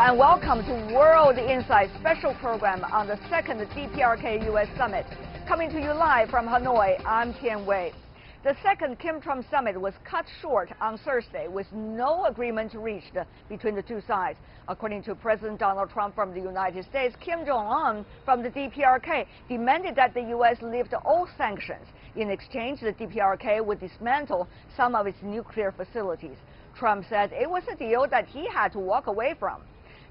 and welcome to World Insight special program on the second DPRK U.S. Summit. Coming to you live from Hanoi, I'm Tian Wei. The second Kim-Trump summit was cut short on Thursday with no agreement reached between the two sides. According to President Donald Trump from the United States, Kim Jong Un from the DPRK demanded that the U.S. lift all sanctions. In exchange, the DPRK would dismantle some of its nuclear facilities. Trump said it was a deal that he had to walk away from.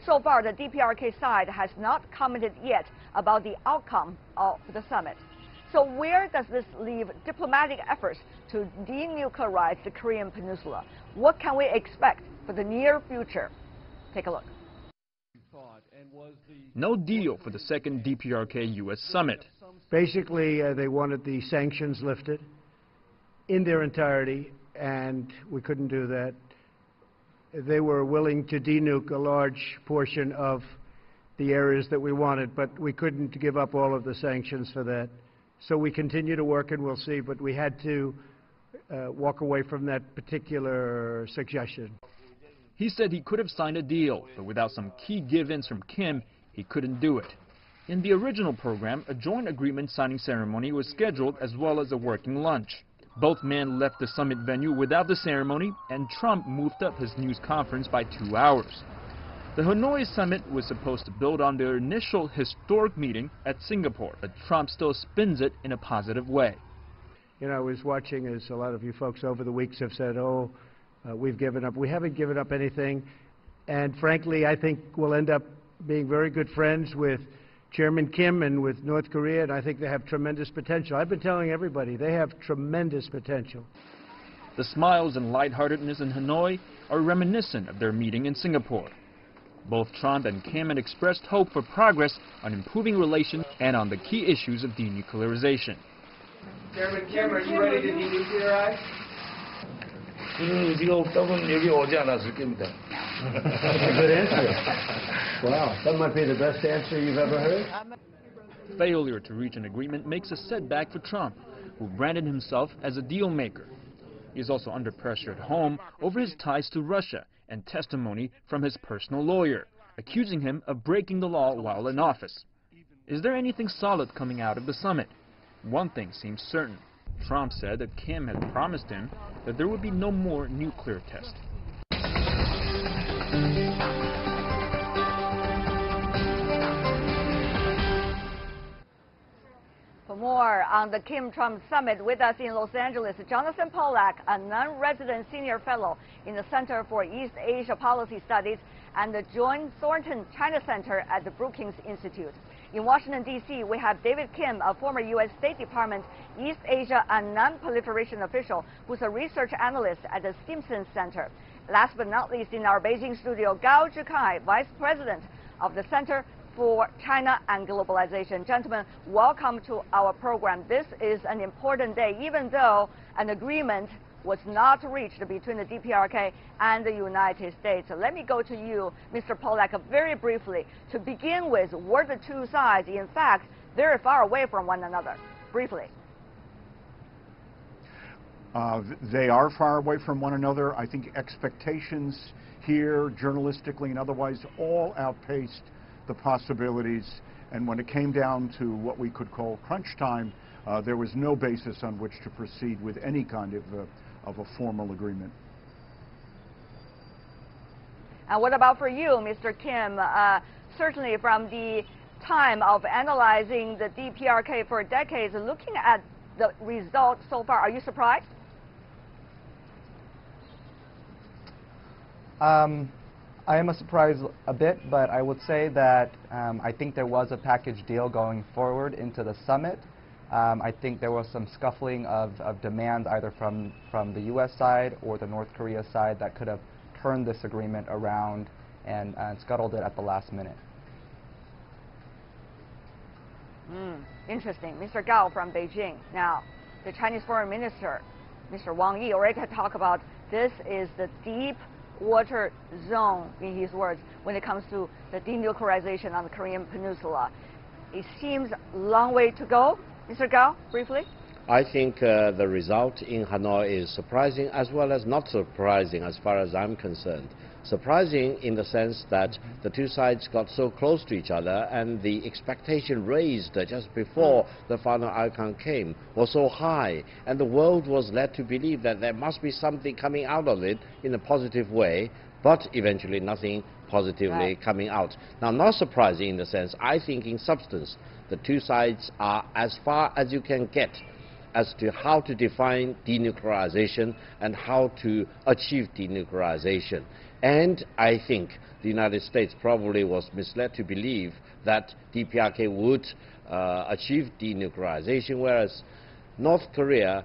So far, the DPRK side has not commented yet about the outcome of the summit. So where does this leave diplomatic efforts to denuclearize the Korean Peninsula? What can we expect for the near future? Take a look. No deal for the second DPRK U.S. summit. Basically, they wanted the sanctions lifted in their entirety, and we couldn't do that. They were willing to denuke a large portion of the areas that we wanted, but we couldn't give up all of the sanctions for that. So we continue to work, and we'll see, but we had to walk away from that particular suggestion. He said he could have signed a deal, but without some key give-ins from Kim, he couldn't do it. In the original program, a joint agreement signing ceremony was scheduled as well as a working lunch. Both men left the summit venue without the ceremony, and Trump moved up his news conference by 2 hours. The Hanoi summit was supposed to build on their initial historic meeting at Singapore, but Trump still spins it in a positive way. You know, I was watching, as a lot of you folks over the weeks have said, we've given up. We haven't given up anything, and frankly, I think we'll end up being very good friends with Chairman Kim and with North Korea, and I think they have tremendous potential. I've been telling everybody, they have tremendous potential. The smiles and lightheartedness in Hanoi are reminiscent of their meeting in Singapore. Both Trump and Kim had expressed hope for progress on improving relations and on the key issues of denuclearization. Chairman Kim, are you ready to denuclearize? That's a good answer. Wow, that might be the best answer you've ever heard. Failure to reach an agreement makes a setback for Trump, who branded himself as a deal maker. He is also under pressure at home over his ties to Russia and testimony from his personal lawyer, accusing him of breaking the law while in office. Is there anything solid coming out of the summit? One thing seems certain. Trump said that Kim had promised him that there would be no more nuclear tests. For more on the Kim-Trump summit, with us in Los Angeles, Jonathan Pollack, a non-resident senior fellow in the Center for East Asia Policy Studies and the John Thornton China Center at the Brookings Institute. In Washington, D.C., we have David Kim, a former U.S. State Department East Asia and Non-Proliferation official who's a research analyst at the Stimson Center. Last but not least, in our Beijing studio, Gao Zhikai, Vice President of the Center for China and Globalization. Gentlemen, welcome to our program. This is an important day, even though an agreement was not reached between the DPRK and the United States. So let me go to you, Mr. Pollack, very briefly. To begin with, were the two sides, in fact, very far away from one another? Briefly. They are far away from one another. I think expectations here, journalistically and otherwise, all outpaced the possibilities, and when it came down to what we could call crunch time, there was no basis on which to proceed with any kind of a formal agreement. And what about for you, Mr. Kim? Certainly from the time of analyzing the DPRK for decades, looking at the results so far, are you surprised? I am surprised a bit, but I would say that I think there was a package deal going forward into the summit. I think there was some scuffling of demands either from the U.S. side or the North Korea side that could have turned this agreement around and scuttled it at the last minute. Interesting. Mr. Gao from Beijing. Now, the Chinese Foreign Minister, Mr. Wang Yi, already talked about this is the deep water zone, in his words, when it comes to the denuclearization on the Korean Peninsula. It seems a long way to go. Mr. Gao, briefly. I think the result in Hanoi is surprising as well as not surprising as far as I'm concerned. surprising in the sense that the two sides got so close to each other, and the expectation raised just before the final outcome came was so high, and the world was led to believe that there must be something coming out of it in a positive way, but eventually nothing positively coming out. Now, not surprising in the sense, I think in substance, the two sides are as far as you can get as to how to define denuclearization and how to achieve denuclearization. And I think the United States probably was misled to believe that DPRK would achieve denuclearization, whereas North Korea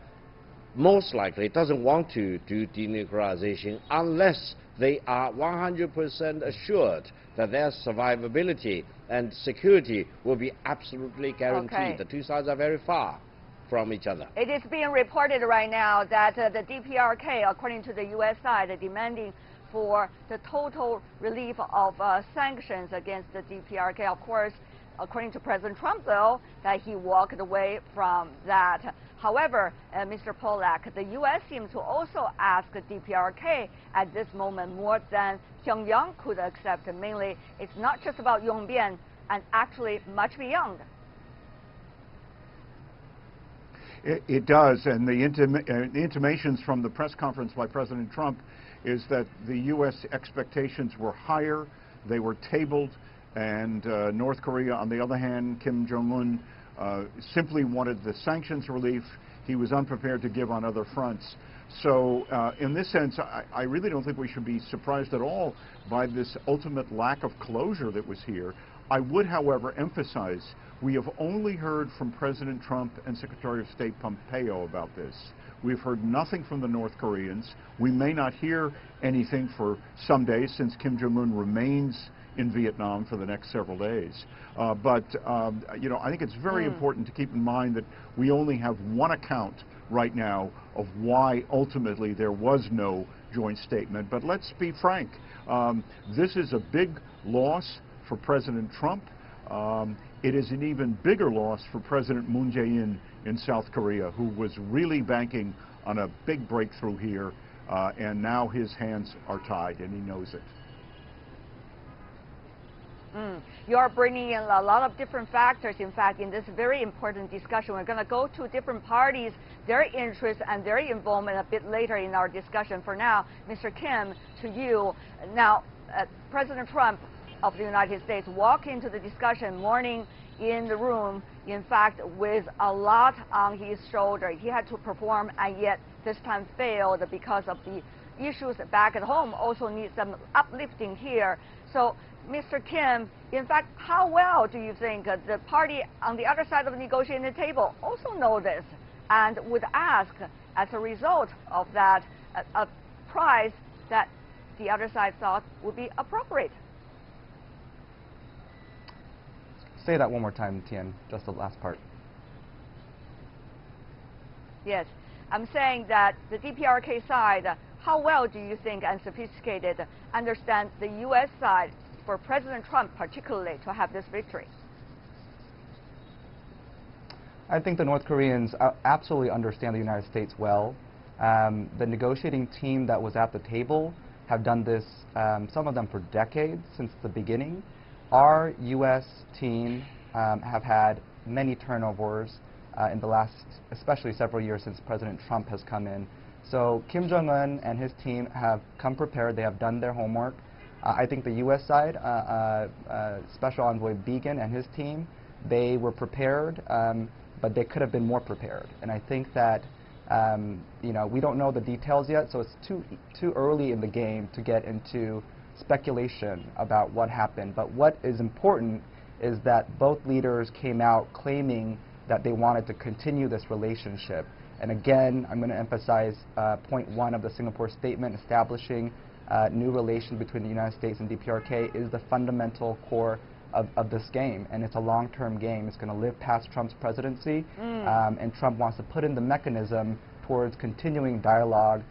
most likely doesn't want to do denuclearization unless they are 100% assured that their survivability and security will be absolutely guaranteed. Okay. The two sides are very far from each other. It is being reported right now that the DPRK, according to the U.S. side, are demanding for the total relief of sanctions against the DPRK. Of course, according to President Trump, though, that he walked away from that. However, Mr. Pollack, the U.S. seems to also ask the DPRK at this moment more than Pyongyang could accept. Mainly, it's not just about Yongbian, and actually much beyond. It does, and the intimations from the press conference by President Trump is that the U.S. expectations were higher, they were tabled, and North Korea, on the other hand, Kim Jong Un, simply wanted the sanctions relief. He was unprepared to give on other fronts. So in this sense, I really don't think we should be surprised at all by this ultimate lack of closure that was here. I would, however, emphasize we have only heard from President Trump and Secretary of State Pompeo about this. We've heard nothing from the North Koreans. We may not hear anything for some days since Kim Jong Un remains in Vietnam for the next several days. But you know, I think it's very important to keep in mind that we only have one account right now of why ultimately there was no joint statement. But let's be frank, this is a big loss for President Trump. It is an even bigger loss for President Moon Jae-in in South Korea, who was really banking on a big breakthrough here, and now his hands are tied, and he knows it. You are bringing in a lot of different factors, in fact, in this very important discussion. We're going to go to different parties, their interests and their involvement a bit later in our discussion. For now, Mr. Kim, to you. Now, President Trump of the United States walked into the discussion morning in the room, in fact, with a lot on his shoulder. He had to perform, and yet this time failed because of the issues back at home. Also need some uplifting here. So, Mr. Kim, in fact, how well do you think the party on the other side of the negotiating table also know this and would ask, as a result of that, a price that the other side thought would be appropriate? Say that one more time, Tian, just the last part. Yes, I'm saying that the DPRK side, how well do you think and sophisticated understand the U.S. side for President Trump particularly to have this victory? I think the North Koreans absolutely understand the United States well. The negotiating team that was at the table have done this, some of them for decades, since the beginning. Our U.S. team have had many turnovers in the last, especially several years since President Trump has come in. So Kim Jong Un and his team have come prepared. They have done their homework. I think the U.S. side, Special Envoy Began and his team, they were prepared, but they could have been more prepared. And I think that you know, we don't know the details yet, so it's too early in the game to get into speculation about what happened. But what is important is that both leaders came out claiming that they wanted to continue this relationship. And again, I'm going to emphasize point 1 of the Singapore statement, establishing new relations between the United States and DPRK is the fundamental core of this game, and it's a long-term game. It's going to live past Trump's presidency, and Trump wants to put in the mechanism towards continuing dialogue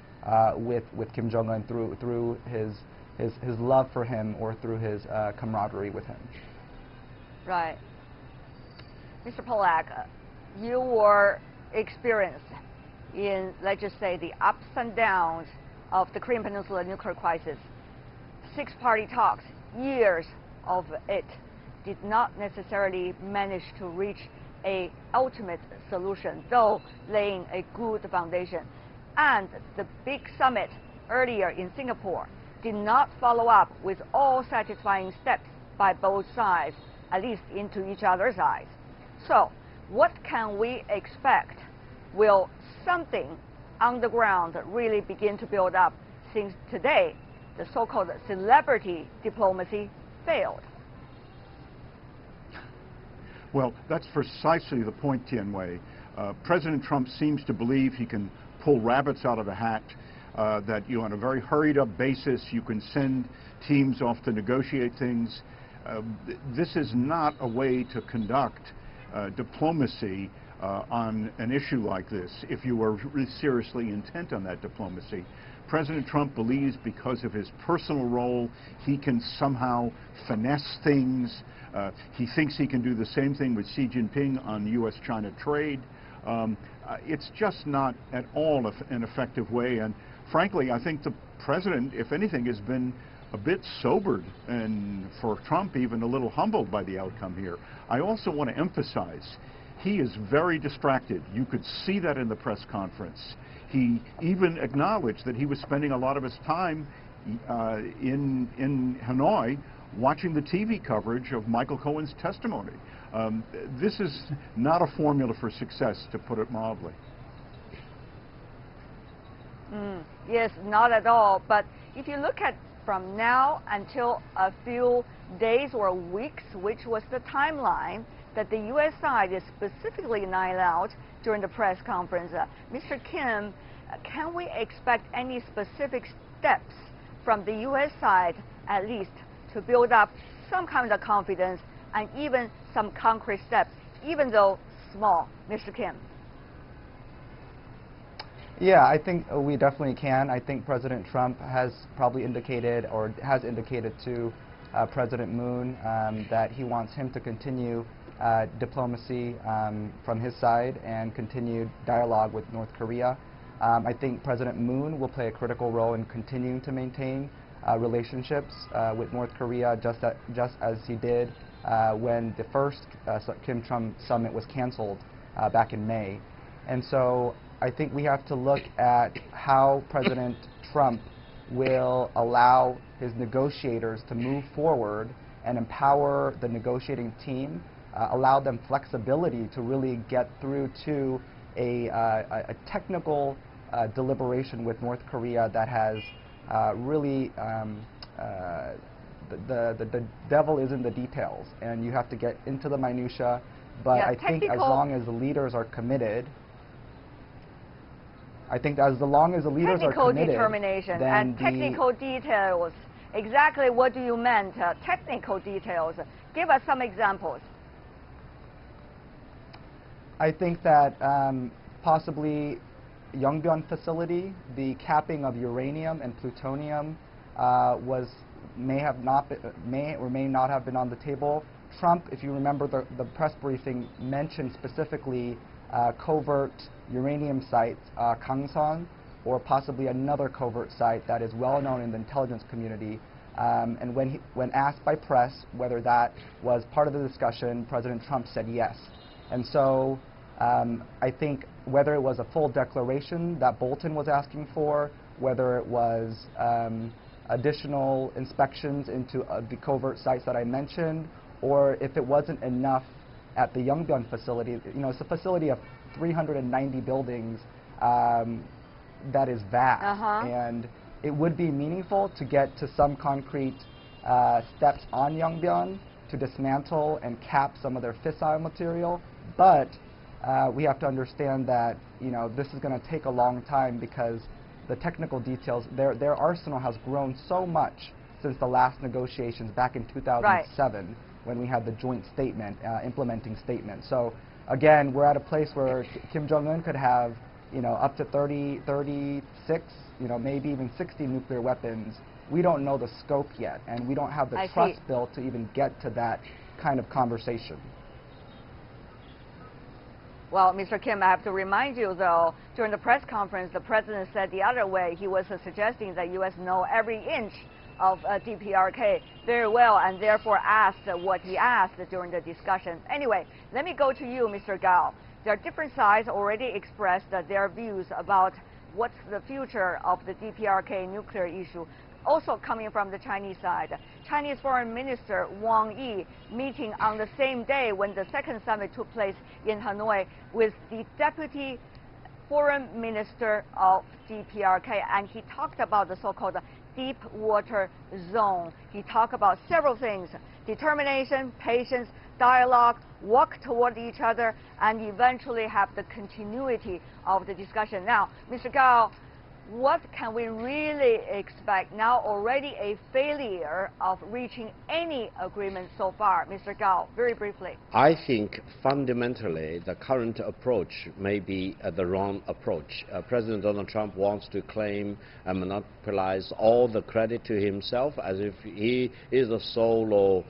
with Kim Jong Un through his love for him or through his camaraderie with him. Right. Mr. Pollack, your experience in, let's just say, the ups and downs of the Korean Peninsula nuclear crisis six-party talks, years of it, did not necessarily manage to reach an ultimate solution, though laying a good foundation. And the big summit earlier in Singapore did not follow up with all satisfying steps by both sides, at least into each other's eyes. So, what can we expect? Will something on the ground really begin to build up, since today the so-called celebrity diplomacy failed? Well, that's precisely the point, Tianwei. President Trump seems to believe he can pull rabbits out of a hat, that on a very hurried-up basis you can send teams off to negotiate things. This is not a way to conduct diplomacy on an issue like this, if you were really seriously intent on that diplomacy. President Trump believes because of his personal role, he can somehow finesse things. He thinks he can do the same thing with Xi Jinping on U.S.-China trade. It's just not at all an effective way. And frankly, I think the president, if anything, has been a bit sobered, and for Trump, even a little humbled by the outcome here. I also want to emphasize, he is very distracted. You could see that in the press conference. He even acknowledged that he was spending a lot of his time in Hanoi watching the TV coverage of Michael Cohen's testimony. This is not a formula for success, to put it mildly. Yes, not at all. But if you look at from now until a few days or weeks, which was the timeline that the U.S. side is specifically laid out during the press conference, Mr. Kim, can we expect any specific steps from the U.S. side, at least, to build up some kind of confidence and even some concrete steps, even though small, Mr. Kim? Yeah, I think we definitely can. I think President Trump has probably indicated, or has indicated to President Moon that he wants him to continue diplomacy from his side and continued dialogue with North Korea. I think President Moon will play a critical role in continuing to maintain relationships with North Korea, just as he did when the first Kim-Trump summit was canceled back in May. And so I think we have to look at how President Trump will allow his negotiators to move forward and empower the negotiating team, allow them flexibility to really get through to a technical deliberation with North Korea that has really the devil is in the details, and you have to get into the minutia. But yeah, I think as long as the leaders are committed, technical determination and technical details. Exactly what do you mean? Technical details. Give us some examples. I think that possibly Yongbyon facility, the capping of uranium and plutonium may or may not have been on the table. Trump, if you remember the press briefing, mentioned specifically covert uranium sites, Kangsan, or possibly another covert site that is well known in the intelligence community. And when asked by press whether that was part of the discussion, President Trump said yes. And so I think whether it was a full declaration that Bolton was asking for, whether it was additional inspections into the covert sites that I mentioned, or if it wasn't enough at the Yongbyon facility, it's a facility of 390 buildings that is vast, and it would be meaningful to get to some concrete steps on Yongbyon to dismantle and cap some of their fissile material. But we have to understand that this is going to take a long time, because the technical details, their arsenal has grown so much since the last negotiations back in 2007, when we had the joint statement, implementing statement. So again, we're at a place where Kim Jong Un could have up to 30, 36, maybe even 60 nuclear weapons. We don't know the scope yet, and we don't have the trust built to even get to that kind of conversation. Well, Mr. Kim, I have to remind you, though, during the press conference, the president said the other way. He was suggesting that U.S. know every inch of DPRK very well, and therefore asked what he asked during the discussion. Anyway, let me go to you, Mr. Gao. There are different sides already expressed their views about what's the future of the DPRK nuclear issue. Also coming from the Chinese side, Chinese Foreign Minister Wang Yi meeting on the same day when the second summit took place in Hanoi with the Deputy Foreign Minister of DPRK, and he talked about the so-called deep water zone. He talked about several things: determination, patience, dialogue, work toward each other, and eventually have the continuity of the discussion. Now, Mr. Gao, what can we really expect now? Already a failure of reaching any agreement so far. Mr. Gao, very briefly. I think fundamentally the current approach may be the wrong approach. President Donald Trump wants to claim and monopolize all the credit to himself as if he is a solo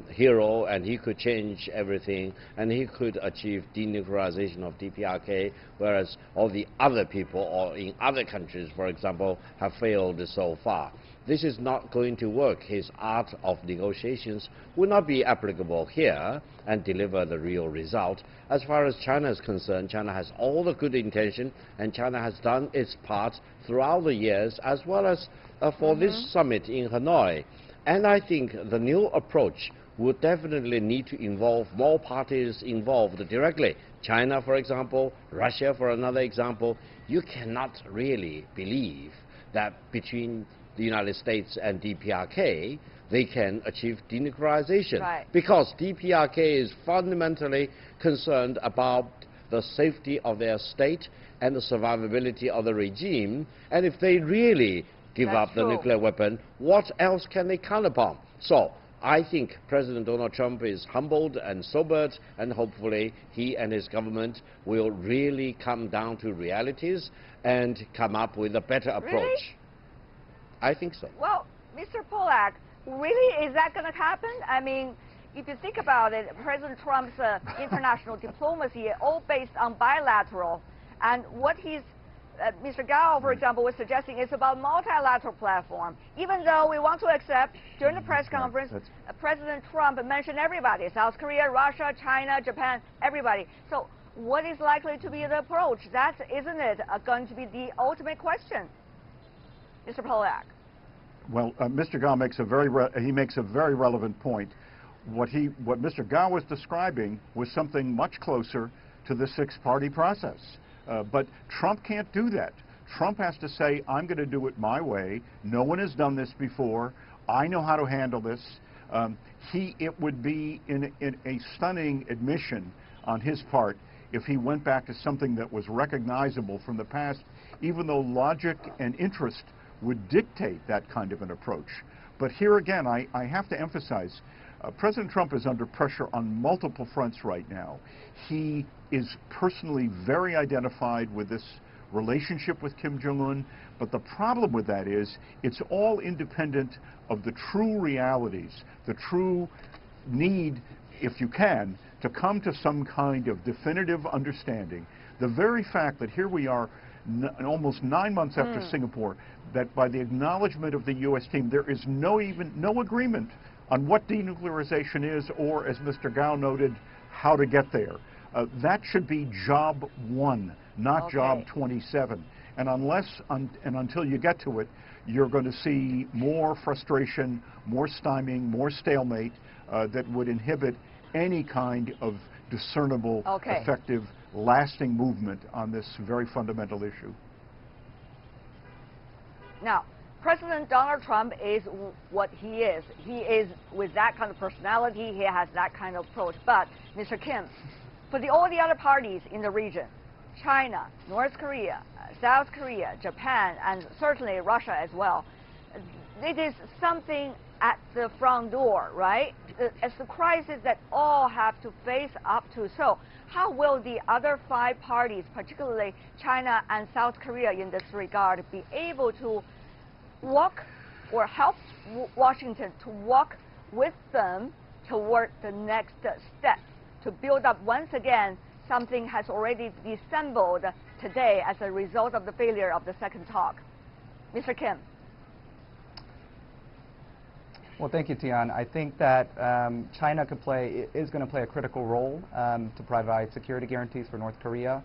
hero and he could change everything and he could achieve denuclearization of DPRK, whereas all the other people or in other countries, for example, have failed so far. This is not going to work. His art of negotiations will not be applicable here and deliver the real result. As far as China is concerned, China has all the good intention, and China has done its part throughout the years, as well as for this summit in Hanoi. And I think the new approach would definitely need to involve more parties involved directly. China, for example, Russia, for another example. You cannot really believe that between the United States and DPRK, they can achieve denuclearization. Right. Because DPRK is fundamentally concerned about the safety of their state and the survivability of the regime. And if they really give up the nuclear weapon, what else can they count upon? So I think President Donald Trump is humbled and sobered, and hopefully he and his government will really come down to realities and come up with a better approach. Really? I think so. Well, Mr. Polak, really, is that going to happen? I mean, if you think about it, President Trump's international diplomacy all based on bilateral, and what he's Mr. Gao, for example, was suggesting is about multilateral platform. Even though we want to accept, during the press conference, President Trump mentioned everybody: South Korea, Russia, China, Japan, everybody. So what is likely to be the approach? That, isn't it, going to be the ultimate question, Mr. Polak? Well, Mr. Gao makes a very relevant point. What Mr. Gao was describing was something much closer to the six-party process. But Trump can't do that. Trump has to say, I'm going to do it my way. No one has done this before. I know how to handle this. It would be in a stunning admission on his part if he went back to something that was recognizable from the past, even though logic and interest would dictate that kind of an approach. But here again, I have to emphasize, President Trump is under pressure on multiple fronts right now. He is personally very identified with this relationship with Kim Jong Un, but the problem with that is it's all independent of the true realities, the true need, if you can, to come to some kind of definitive understanding. The very fact that here we are almost 9 months after Singapore, that by the acknowledgement of the U.S. team, there is no agreement on what denuclearization is, or, as Mr. Gao noted, how to get there. That should be job one, not job 27. And until you get to it, you're going to see more frustration, more stymieing, more stalemate that would inhibit any kind of discernible, effective, lasting movement on this very fundamental issue. Now, President Donald Trump is what he is. He is with that kind of personality. He has that kind of approach. But, Mr. Kim, for all the other parties in the region, China, North Korea, South Korea, Japan, and certainly Russia as well, it is something at the front door, right? It's the crisis that all have to face up to. So how will the other 5 parties, particularly China and South Korea in this regard, be able to walk or help Washington to walk with them toward the next step to build up once again something has already dissembled today as a result of the failure of the second talk? Mr. Kim. Well, thank you, Tian. I think that China is going to play a critical role to provide security guarantees for North Korea.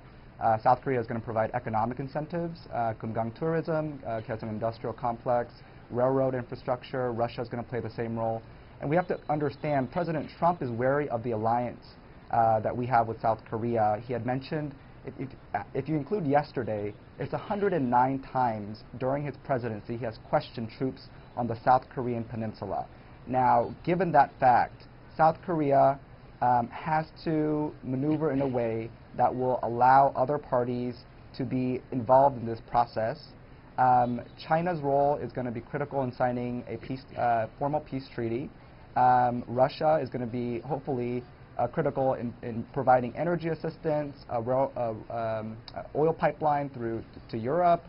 South Korea is going to provide economic incentives, Kumgang tourism, Kaesong industrial complex, railroad infrastructure. Russia is going to play the same role. And we have to understand President Trump is wary of the alliance that we have with South Korea. He had mentioned, if you include yesterday, it's 109 times during his presidency he has questioned troops on the South Korean Peninsula. Now, given that fact, South Korea has to maneuver in a way that will allow other parties to be involved in this process. China's role is going to be critical in signing a formal peace treaty. Russia is going to be hopefully critical in providing energy assistance, oil pipeline through to Europe,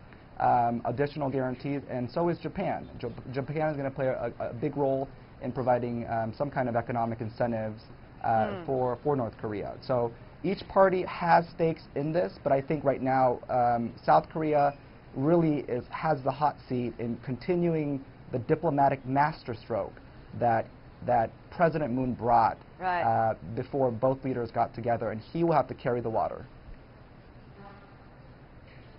additional guarantees, and so is Japan. Japan is going to play a big role in providing some kind of economic incentives for North Korea. So each party has stakes in this, but I think right now South Korea really has the hot seat in continuing the diplomatic masterstroke that President Moon brought before both leaders got together, and he will have to carry the water.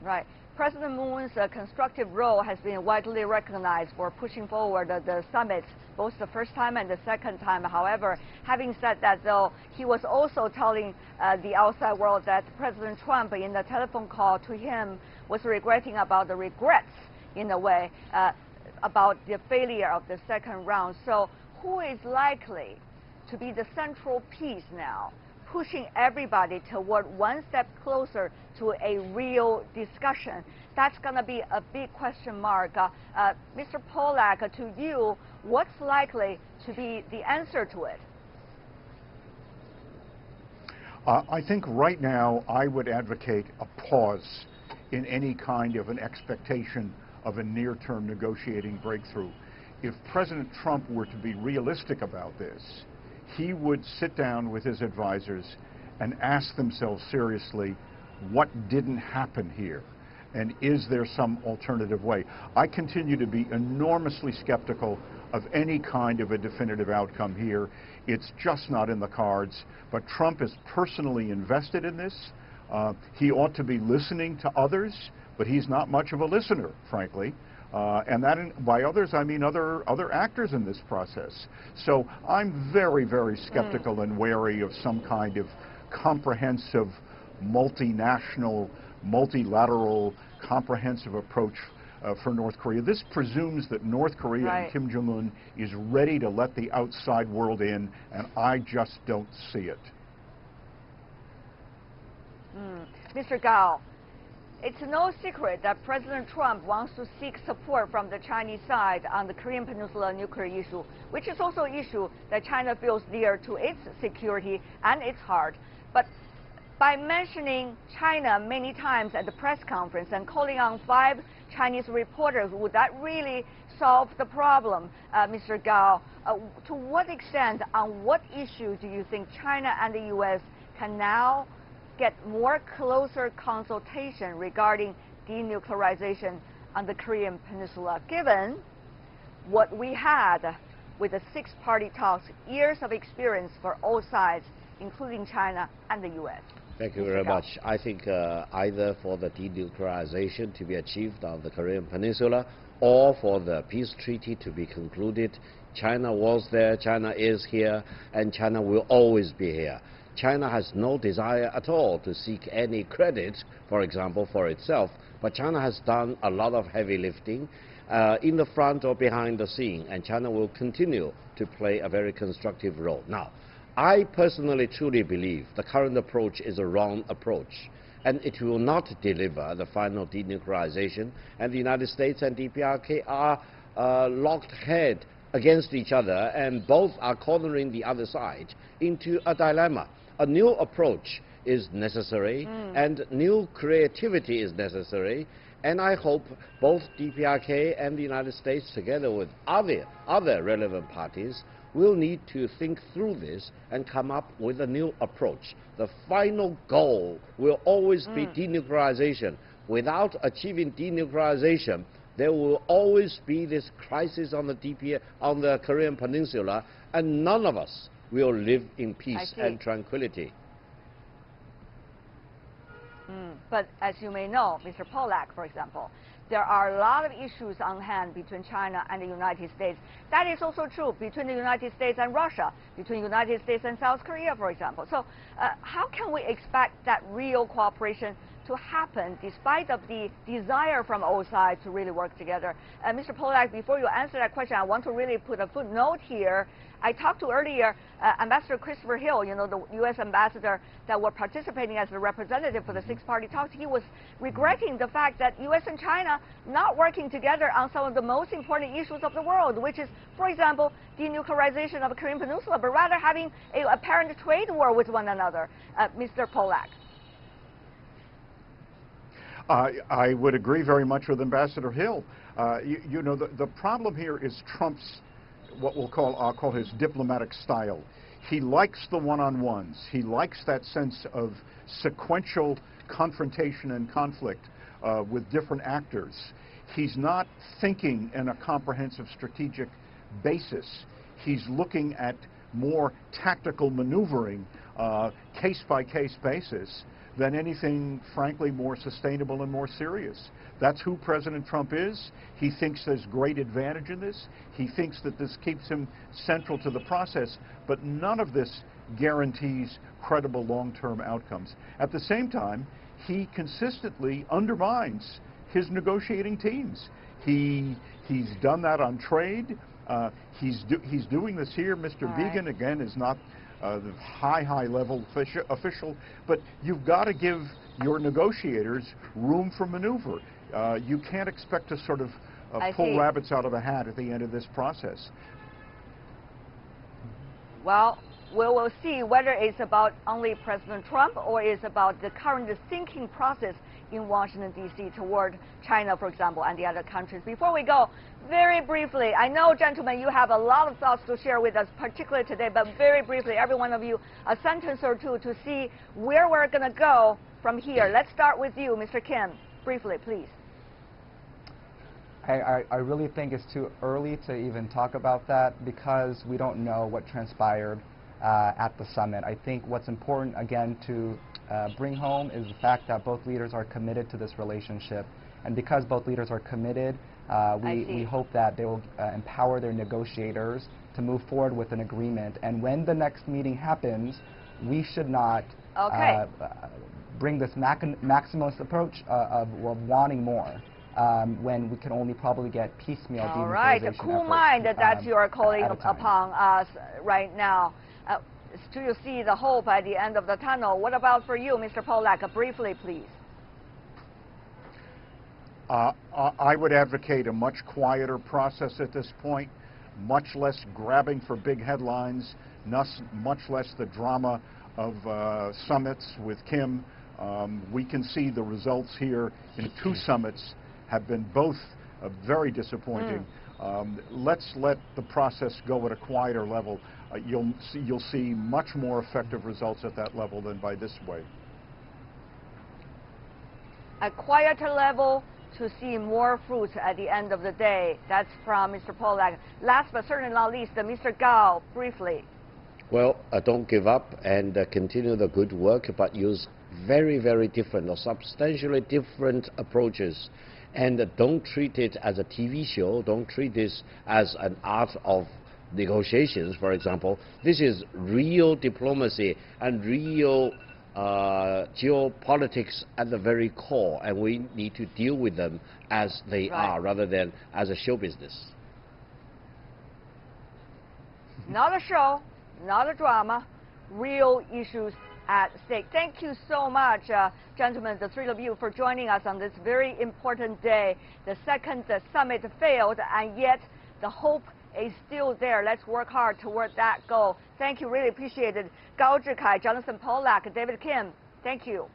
Right. President Moon's constructive role has been widely recognized for pushing forward the summits, both the first time and the second time. However, having said that, though, he was also telling the outside world that President Trump, in the telephone call to him, was regretting about the regrets, in a way, about the failure of the second round. So who is likely to be the central piece now, pushing everybody toward one step closer to a real discussion? That's going to be a big question mark. Mr. Polak, to you, what's likely to be the answer to it? I think right now I would advocate a pause in any kind of an expectation of a near-term negotiating breakthrough. If President Trump were to be realistic about this, he would sit down with his advisors and ask themselves seriously, what didn't happen here? And is there some alternative way? I continue to be enormously skeptical of any kind of a definitive outcome here. It's just not in the cards. But Trump is personally invested in this. He ought to be listening to others, but he's not much of a listener, frankly. And that, by others, I mean other actors in this process. So I'm very, very skeptical and wary of some kind of comprehensive, multinational, multilateral, comprehensive approach for North Korea. This presumes that North Korea and Kim Jong Un is ready to let the outside world in, and I just don't see it. Mr. Gao, it's no secret that President Trump wants to seek support from the Chinese side on the Korean Peninsula nuclear issue, which is also an issue that China feels dear to its security and its heart. But by mentioning China many times at the press conference and calling on 5 Chinese reporters, would that really solve the problem, Mr. Gao? To what extent, on what issue do you think China and the U.S. can now get more closer consultation regarding denuclearization on the Korean Peninsula, given what we had with the 6-party talks, years of experience for all sides, including China and the U.S.? Thank you very much. I think either for the denuclearization to be achieved on the Korean Peninsula or for the peace treaty to be concluded, China was there, China is here, and China will always be here. China has no desire at all to seek any credit, for example, for itself, but China has done a lot of heavy lifting in the front or behind the scene, and China will continue to play a very constructive role. Now, I personally truly believe the current approach is a wrong approach, and it will not deliver the final denuclearization, and the United States and DPRK are locked head against each other, and both are cornering the other side into a dilemma. A new approach is necessary, and new creativity is necessary, and I hope both DPRK and the United States, together with other relevant parties, will need to think through this and come up with a new approach. The final goal will always be denuclearization. Without achieving denuclearization, there will always be this crisis on the Korean Peninsula, and none of us will live in peace and tranquility. But as you may know, Mr. Polak, for example, there are a lot of issues on hand between China and the United States. That is also true between the United States and Russia, between the United States and South Korea, for example. So how can we expect that real cooperation to happen despite of the desire from all sides to really work together? Mr. Polak, before you answer that question, I want to really put a footnote here. I talked to earlier Ambassador Christopher Hill, you know, the U.S. ambassador that were participating as a representative for the six-party talks. He was regretting the fact that U.S. and China not working together on some of the most important issues of the world, which is, for example, denuclearization of the Korean Peninsula, but rather having an apparent trade war with one another. Mr. Polak. I would agree very much with Ambassador Hill. You know, the problem here is Trump's, I'll call his diplomatic style. He likes the one-on-ones. He likes that sense of sequential confrontation and conflict with different actors. He's not thinking in a comprehensive strategic basis. He's looking at more tactical maneuvering, case-by-case basis, than anything, frankly, more sustainable and more serious. That's who President Trump is. He thinks there's great advantage in this. He thinks that this keeps him central to the process, but none of this guarantees credible long-term outcomes. At the same time, he consistently undermines his negotiating teams. He's done that on trade. He's doing this here. Mr. Vegan, again, is not the high-level official, but you've got to give your negotiators room for maneuver. You can't expect to sort of pull rabbits out of a hat at the end of this process. Well, we will see whether it's about only President Trump or it's about the current thinking process in Washington, D.C. toward China, for example, and the other countries. Before we go, very briefly, I know, gentlemen, you have a lot of thoughts to share with us, particularly today, but very briefly, every one of you, a sentence or two to see where we're going to go from here. Let's start with you, Mr. Kim. Briefly, please. I really think it's too early to even talk about that because we don't know what transpired at the summit. I think what's important, again, to bring home is the fact that both leaders are committed to this relationship. And because both leaders are committed, we hope that they will empower their negotiators to move forward with an agreement. And when the next meeting happens, we should not bring this maximalist approach of wanting more. When we can only probably get piecemeal denuclearization. All right, a cool mind that you are calling upon us right now. Do you see the hope at the end of the tunnel? What about for you, Mr. Polak? Briefly, please. I would advocate a much quieter process at this point, much less grabbing for big headlines, much less the drama of summits with Kim. We can see the results here in 2 summits have been both very disappointing. Let's let the process go at a quieter level. You'll see much more effective results at that level than by this way. A quieter level to see more fruits at the end of the day. That's from Mr. Polak. Last but certainly not least, Mr. Gao, briefly. Well, don't give up and continue the good work, but use very, very different or substantially different approaches. And don't treat it as a TV show. Don't treat this as an art of negotiations, for example. This is real diplomacy and real geopolitics at the very core, and we need to deal with them as they are rather than as a show business. Not a show, not a drama, real issues at stake. Thank you so much, gentlemen, the 3 of you, for joining us on this very important day. The second summit failed, and yet the hope is still there. Let's work hard toward that goal. Thank you, really appreciate it. Gao Zhikai, Jonathan Polak, David Kim, thank you.